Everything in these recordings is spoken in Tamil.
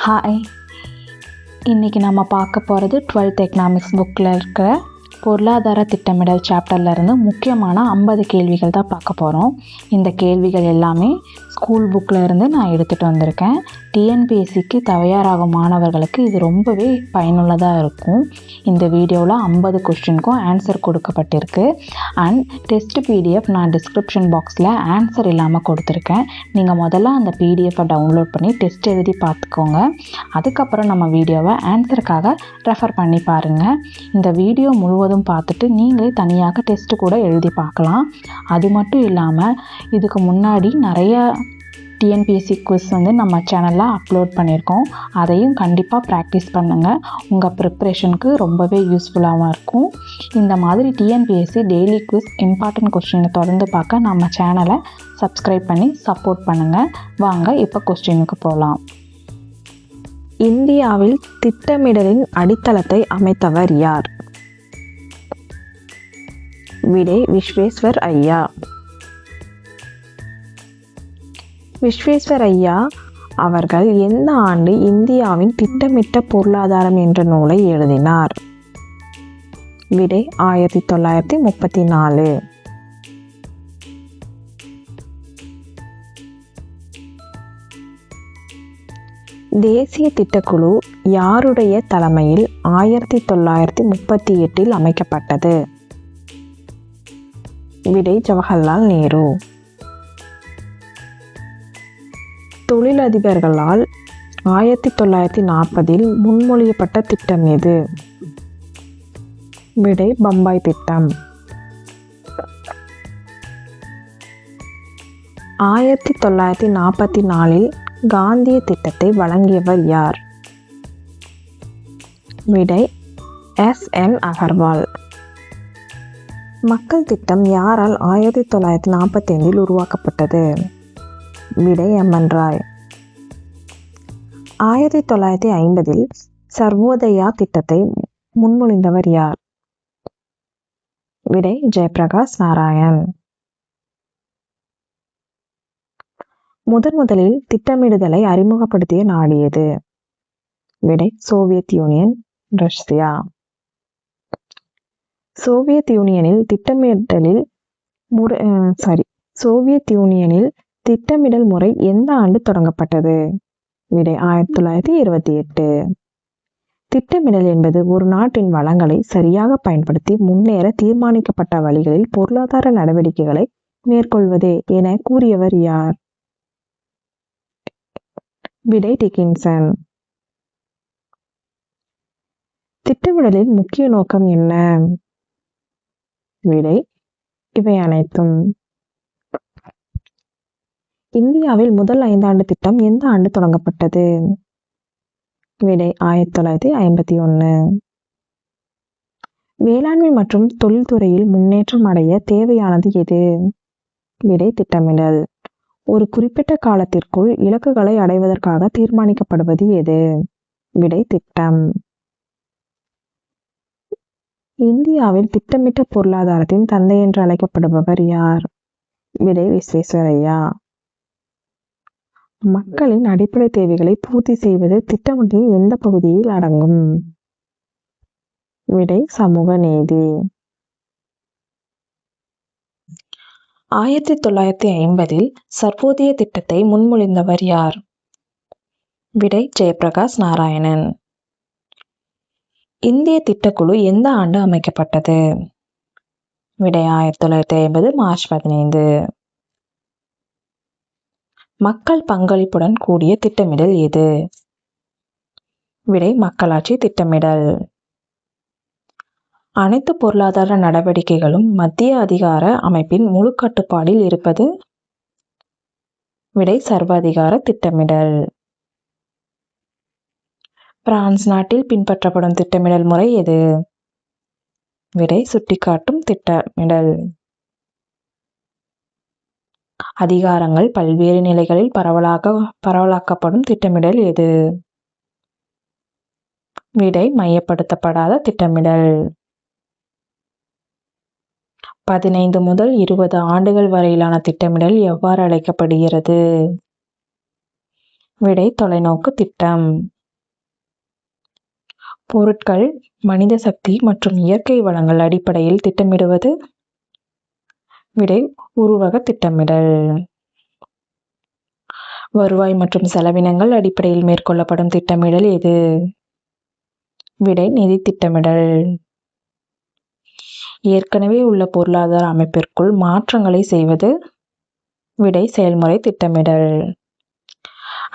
ஹாய், இன்றைக்கி நம்ம பார்க்க போகிறது 12th எக்கனாமிக்ஸ் புக்கில் இருக்கிற பொருளாதார திட்டமிடல் சாப்டர்லேருந்து முக்கியமான 50 கேள்விகள் தான் பார்க்க போகிறோம். இந்த கேள்விகள் எல்லாமே ஸ்கூல் புக்கில் இருந்து நான் எடுத்துகிட்டு வந்திருக்கேன். டிஎன்பிஎஸ்சிக்கு தயாராகும் மாணவர்களுக்கு இது ரொம்பவே பயனுள்ளதாக இருக்கும். இந்த வீடியோவில் 50 கொஸ்டினுக்கும் ஆன்சர் கொடுக்கப்பட்டிருக்கு. அண்ட் டெஸ்ட் பிடிஎஃப் நான் டிஸ்கிரிப்ஷன் பாக்ஸில் ஆன்சர் இல்லாமல் கொடுத்துருக்கேன். நீங்கள் முதல்ல அந்த பிடிஎஃபை டவுன்லோட் பண்ணி டெஸ்ட் எழுதி பார்த்துக்கோங்க. அதுக்கப்புறம் நம்ம வீடியோவை ஆன்சருக்காக ரெஃபர் பண்ணி பாருங்கள். இந்த வீடியோ முழுவதும் பார்த்துட்டு நீங்களே தனியாக டெஸ்ட்டு கூட எழுதி பார்க்கலாம். அது மட்டும் இல்லாமல் இதுக்கு முன்னாடி நிறைய டிஎன்பிஎஸ்சி குவிஸ் நம்ம சேனலில் அப்லோட் பண்ணியிருக்கோம். அதையும் கண்டிப்பாக ப்ராக்டிஸ் பண்ணுங்கள். உங்கள் ப்ரிப்ரேஷனுக்கு ரொம்பவே யூஸ்ஃபுல்லாகவும் இருக்கும். இந்த மாதிரி டிஎன்பிஎஸ்சி டெய்லி குவிஸ் இம்பார்ட்டன்ட் கொஸ்டினை தொடர்ந்து பார்க்க நம்ம சேனலை சப்ஸ்கிரைப் பண்ணி சப்போர்ட் பண்ணுங்கள். வாங்க இப்போ கொஸ்டினுக்கு போகலாம். இந்தியாவில் திட்டமிடலின் அடித்தளத்தை அமைத்தவர் யார்? விடை விஸ்வேஸ்வர் ஐயா. விஸ்வேஸ்வர் ஐயா அவர்கள் எந்த ஆண்டு இந்தியாவின் திட்டமிட்ட பொருளாதாரம் என்ற நூலை எழுதினார்? விடை 1934. தேசிய திட்டக்குழு யாருடைய தலைமையில் 1938 அமைக்கப்பட்டது? விடை ஜவஹர்லால் நேரு. தொழிலதிபர்களால் 1940 முன்மொழியப்பட்ட திட்டம் எது? விடை பம்பாய் திட்டம். 1944 காந்திய திட்டத்தை வழங்கியவர் யார்? விடை S.N. அகர்வால். மக்கள் திட்டம் யாரால் 1945 உருவாக்கப்பட்டது? விடை M.N. ராய். 1950 சர்வோதயா திட்டத்தை முன்மொழிந்தவர் யார்? விடை ஜெயபிரகாஷ் நாராயண். முதலில் திட்டமிடுதலை அறிமுகப்படுத்திய நாடு எது? விடை சோவியத் யூனியன், ரஷ்யா. சோவியத் யூனியனில் திட்டமிடல் முறை எந்த ஆண்டு தொடங்கப்பட்டது? விடை 1928. திட்டமிடல் என்பது ஒரு நாட்டின் வளங்களை சரியாக பயன்படுத்தி முன்னேற தீர்மானிக்கப்பட்ட வழிகளில் பொருளாதார நடவடிக்கைகளை மேற்கொள்வதே என கூறியவர் யார்? விடை டிக்கின்சன். திட்டமிடலின் முக்கிய நோக்கம் என்ன? விடை இவை அனைத்தும். இந்தியாவில் முதல் 5 ஆண்டு திட்டம் எந்த ஆண்டு தொடங்கப்பட்டது? விடை 1951. வேளாண்மை மற்றும் தொழில்துறையில் முன்னேற்றம் அடைய தேவையானது எது? விடை திட்டமிடல். ஒரு குறிப்பிட்ட காலத்திற்குள் இலக்குகளை அடைவதற்காக தீர்மானிக்கப்படுவது எது? விடை திட்டம். இந்தியாவில் திட்டமிட்ட பொருளாதாரத்தின் தந்தை என்று அழைக்கப்படுபவர் யார்? விடை விஸ்வேஸ்வரய்யா. மக்களின் அடிப்படை தேவைகளை பூர்த்தி செய்வது திட்டமிடலின் எந்த பகுதியில் அடங்கும்? விடை சமூக நீதி. 1950 சர்வோதய திட்டத்தை முன்மொழிந்தவர் யார்? விடை ஜெயபிரகாஷ் நாராயணன். இந்திய திட்டக்குழு எந்த ஆண்டு அமைக்கப்பட்டது? விடை 1950 மார்ச் 15. மக்கள் பங்களிப்புடன் கூடிய திட்டமிடல் எது? விடை மக்களாட்சி திட்டமிடல். அனைத்து பொருளாதார நடவடிக்கைகளும் மத்திய அதிகார அமைப்பின் முழு கட்டுப்பாடில் இருப்பது? விடை சர்வாதிகார திட்டமிடல். பிரான்ஸ் நாட்டில் பின்பற்றப்படும் திட்டமிடல் முறை எது? விடை சுட்டிக்காட்டும் திட்டமிடல். அதிகாரங்கள் பல்வேறு நிலைகளில் பரவலாக்கப்படும் திட்டமிடல் எது? விடை மையப்படுத்தப்படாத திட்டமிடல். 15 முதல் 20 ஆண்டுகள் வரையிலான திட்டமிடல் எவ்வாறு அழைக்கப்படுகிறது? விடை தொலைநோக்கு திட்டம். பொருட்கள், மனித சக்தி மற்றும் இயற்கை வளங்கள் அடிப்படையில் திட்டமிடுவது. விடை உருவக திட்டமிடல். வருவாய் மற்றும் செலவினங்கள் அடிப்படையில் மேற்கொள்ளப்படும் திட்டமிடல் எது? விடை நிதி திட்டமிடல். ஏற்கனவே உள்ள பொருளாதார அமைப்பிற்குள் மாற்றங்களை செய்வது. விடை செயல்முறை திட்டமிடல்.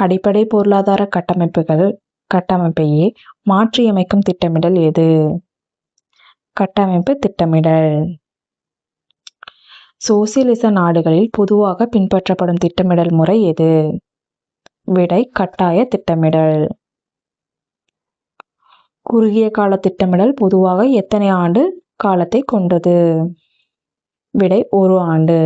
அடிப்படை பொருளாதார கட்டமைப்பையே மாற்றியமைக்கும் திட்டமிடல் எது? கட்டமைப்பு திட்டமிடல். சோசியலிச நாடுகளில் பொதுவாக பின்பற்றப்படும் திட்டமிடல் முறை எது? விடை கட்டாய திட்டமிடல். குறுகிய கால திட்டமிடல் பொதுவாக எத்தனை ஆண்டு காலத்தை கொண்டது? விடை 1 ஆண்டு.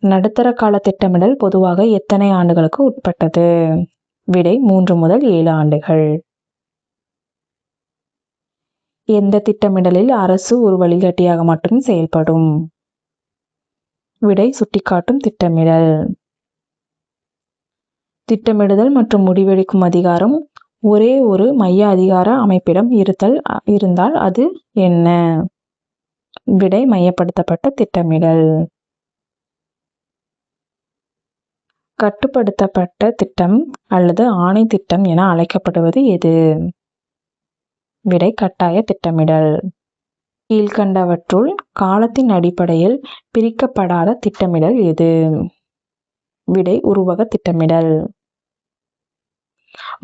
நடுத்தர கால திட்டமிடல் பொதுவாக எத்தனை ஆண்டுகளுக்கு உட்பட்டது? விடை 3 முதல் 7 ஆண்டுகள். எந்த திட்டமிடலில் அரசு ஒரு வழிகாட்டியாக மட்டும் செயல்படும்? விடை சுட்டிக்காட்டும் திட்டமிடல். திட்டமிடுதல் மற்றும் முடிவெடுக்கும் அதிகாரம் ஒரே ஒரு மைய அதிகார அமைப்பிடம் இருந்தால் அது என்ன? விடை மையப்படுத்தப்பட்ட திட்டமிடல். கட்டுப்படுத்தப்பட்ட திட்டம் அல்லது ஆணை திட்டம் என அழைக்கப்படுவது எது? விடை கட்டாய திட்டமிடல். கீழ்கண்டவற்றுள் காலத்தின் அடிப்படையில் பிரிக்கப்படாத திட்டமிடல் எது? விடை உருவக திட்டமிடல்.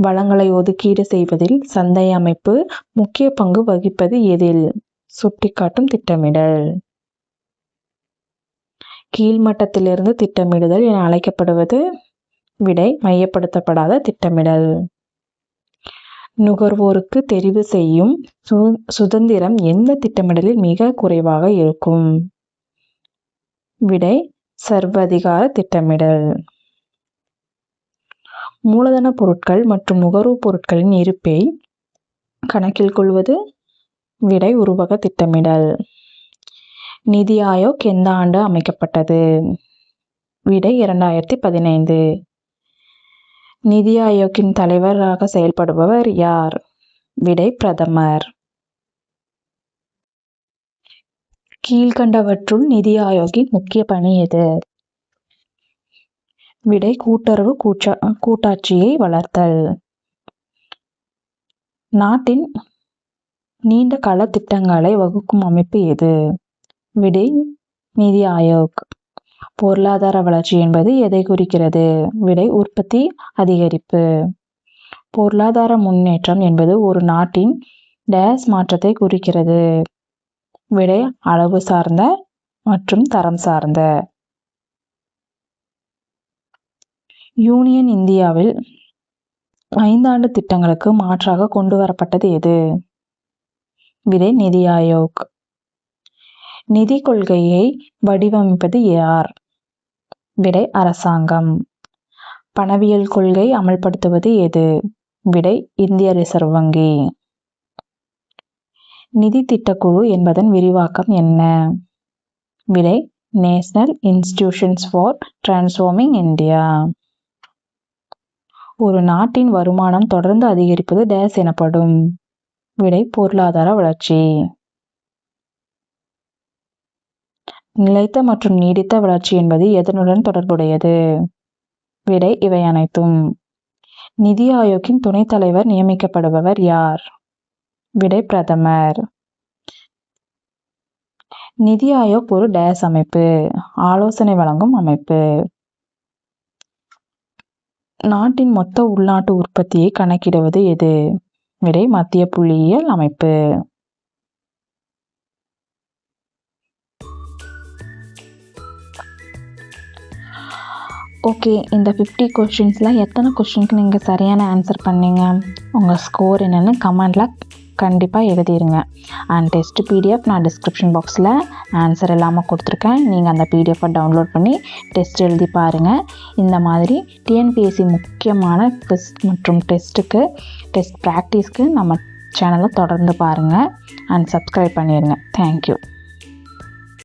வளங்களை ஒதுக்கீடு செய்வதில் சந்தை அமைப்பு முக்கிய பங்கு வகிப்பது எதில்? சுட்டிக்காட்டும் திட்டமிடல். கீழ்மட்டத்திலிருந்து திட்டமிடுதல் என அழைக்கப்படுவது. விடை மையப்படுத்தப்படாத திட்டமிடல். நுகர்வோருக்கு தெரிவு செய்யும் சுதந்திரம் எந்த திட்டமிடலில் மிக குறைவாக இருக்கும்? விடை சர்வதிகார திட்டமிடல். மூலதன பொருட்கள் மற்றும் நுகர்வுப் பொருட்களின் இருப்பை கணக்கில் கொள்வது. விடை உருவக திட்டமிடல். நிதி ஆயோக் எந்த ஆண்டு அமைக்கப்பட்டது? விடை 2015. நிதி ஆயோக்கின் தலைவராக செயல்படுபவர் யார்? விடை பிரதமர். கீழ்கண்டவற்றுள் நிதி ஆயோக்கின் முக்கிய பணி எது? விடை கூட்டுறவு கூட்டாட்சியை வளர்த்தல். நாட்டின் நீண்ட கால திட்டங்களை வகுக்கும் அமைப்பு எது? விடை நிதி ஆயோக். பொருளாதார வளர்ச்சி என்பது எதை குறிக்கிறது? விடை உற்பத்தி அதிகரிப்பு. பொருளாதார முன்னேற்றம் என்பது ஒரு நாட்டின் டேஸ் மாற்றத்தை குறிக்கிறது. விடை அளவு சார்ந்த மற்றும் தரம் சார்ந்த. யூனியன் இந்தியாவில் 5 ஆண்டு திட்டங்களுக்கு மாற்றாக கொண்டு வரப்பட்டது எது? விடை நிதி ஆயோக். நிதி கொள்கையை வடிவமைப்பது யார்? விடை அரசாங்கம். பணவியல் கொள்கை அமல்படுத்துவது எது? விடை இந்திய ரிசர்வ் வங்கி. நிதி திட்டக்குழு என்பதன் விரிவாக்கம் என்ன? விடை national institutions for transforming India. ஒரு நாட்டின் வருமானம் தொடர்ந்து அதிகரிப்பது டேஸ் எனப்படும். விடை பொருளாதார வளர்ச்சி. நிலைத்த மற்றும் நீடித்த வளர்ச்சி என்பது எதனுடன் தொடர்புடையது? விடை இவை அனைத்தும். நிதி ஆயோக்கின் துணைத் தலைவர் நியமிக்கப்படுபவர் யார்? விடை பிரதமர். நிதி ஆயோக் ஒரு டேஸ் அமைப்பு. ஆலோசனை வழங்கும் அமைப்பு. நாட்டின் மொத்த உள்நாட்டு உற்பத்தியை கணக்கிடுவது எது? விடை மத்திய புள்ளியியல் அமைப்பு. ஓகே, இந்த 50 கொஷின்ஸில் எத்தனை கொஷினுக்கு நீங்கள் சரியான ஆன்சர் பண்ணீங்க? உங்கள் ஸ்கோர் என்னென்னு கமெண்டில் கண்டிப்பாக எழுதிடுங்க. அண்ட் டெஸ்ட் பிடிஎஃப் நான் டிஸ்கிரிப்ஷன் பாக்ஸில் ஆன்சர் இல்லாமல் கொடுத்துருக்கேன். நீங்கள் அந்த பிடிஎஃபை டவுன்லோட் பண்ணி டெஸ்ட் எழுதி பாருங்கள். இந்த மாதிரி டிஎன்பிஎஸ்சி முக்கியமான குவிஸ் மற்றும் டெஸ்ட் ப்ராக்டிஸ்க்கு நம்ம சேனலை தொடர்ந்து பாருங்கள் அண்ட் சப்ஸ்கிரைப் பண்ணிடுங்க. தேங்க்யூ.